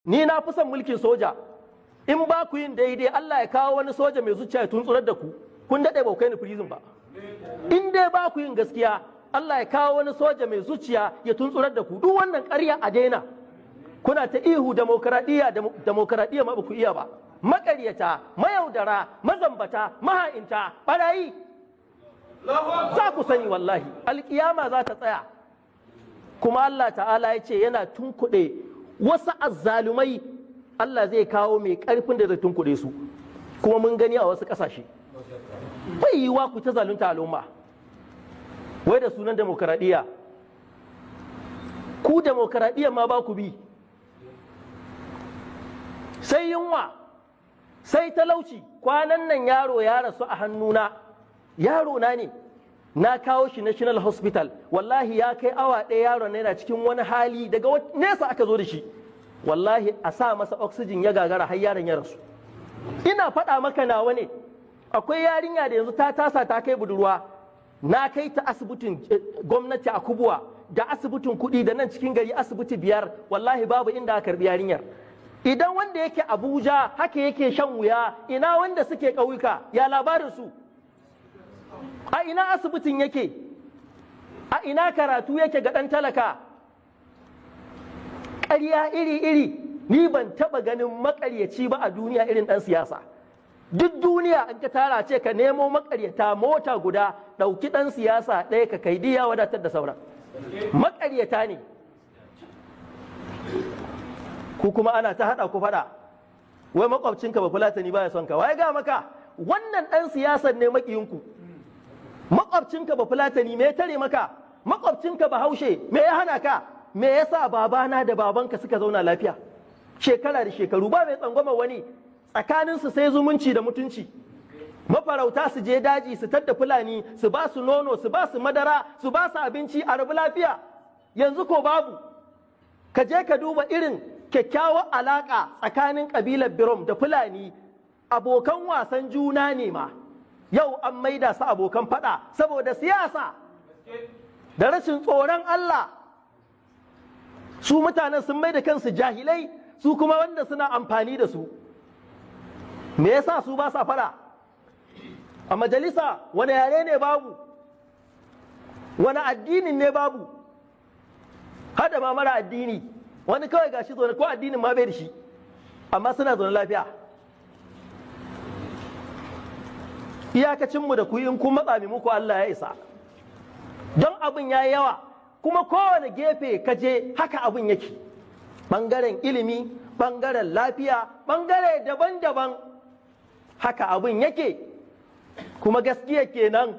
ni na fi son mulkin soja. In ba ku yin daidai Allah ya kawo wani soja mai zuciya ya tuntsurar da ku, kun daɗe ba kai ni prison ba. In dai ba ku yin gaskiya Allah ya kawo wani soja mai zuciya ya tuntsurar da ku. Duk wannan ƙarya a daina. Kuna ta ihu demokaradiyya ma ba ku iya ba. Maƙaryata, mayaudara, mazambata, maha'inta, ɓarayi. Za ku sani wallahi alƙiyama za ta tsaya. Kuma Allah ta'ala ya ce yana tunkuɗe wasu azzalumai, Allah zai kawo mai ƙarfin da zai tunkuɗe su. Kuma mun gani a wasu ƙasashe. Bai yiwuwa ku ta zalunta al'umma wai da sunan demokaradiyya. Ku demokaradiyya ma ba ku bi. Sai yunwa, sai talauci. Kwanan nan yaro ya rasu a hannuna, yaro na ne, na kawo shi National Hospital. Wallahi ya kai awa ɗaya yaron yana cikin wani hali, daga nesa aka zo da shi. Wallahi a sa masa oxygen ya gagara har yaron ya rasu. Ina faɗa maka nawa ne. Akwai yarinya da yanzu ta tasa ta kai budurwa, na kai ta asibitin gwamnati a Kubuwa da asibitin kuɗi da nan cikin gari asibiti 5, wallahi babu inda aka karbi yarinyar. Idan wanda yake Abuja haka yake shan wuya, ina wanda suke ƙauyuka ya labarin su? A ina asibitin yake? A ina karatu yake ga ɗan talaka? Ƙarya iri-iri, ni ban taɓa ganin maƙaryaci ba a duniya irin ɗan siyasa. Duk duniya an ka tara ce ka nemo maƙaryata mota guda, ɗauki ɗan siyasa ɗaya ka kai diya wadatar da sauran. Maƙaryata ne. Ku kuma ana ta haɗa ku faɗa. Wai makwabcinka ba fulatani ba ya son ka. Wai ga maka wannan ɗan siyasan ne maƙiyinku. Makwabcinka ba fulatani me ya tare maka? Makwabcinka ba haushe me ya hana ka? Me yasa babana da babanka suka zauna lafiya? Shekara da shekaru ba mai tsangwama wani, tsakaninsu sai zumunci da mutunci. Mafarauta su je daji su tadda fulani, su ba su nono, su ba su madara, su ba su abinci a rabu lafiya. Yanzu ko babu. Ka je ka duba irin kyakkyawar alaƙa tsakanin ƙabilar Birom da Fulani, abokan wasan juna ne ma. Yau an maida su abokan faɗa saboda siyasa da rashin tsoron Allah. Su mutanen sun maida kansu jahilai, su kuma wanda suna amfani da su. Me yasa su ba sa faɗa? A majalisa wani yare ne babu? Wani addinin ne babu? Hada ma mara addini, wani kawai gashi zaune ko addinin ma bai da shi, amma suna zaune lafiya. Iyakacinmu da ku in kun matsa muku Allah ya isa. Don abin ya yi yawa, kuma kowane gefe kaje haka abin yake. Ɓangaren ilimi, ɓangaren lafiya, ɓangare daban-daban haka abin yake. Kuma gaskiya kenan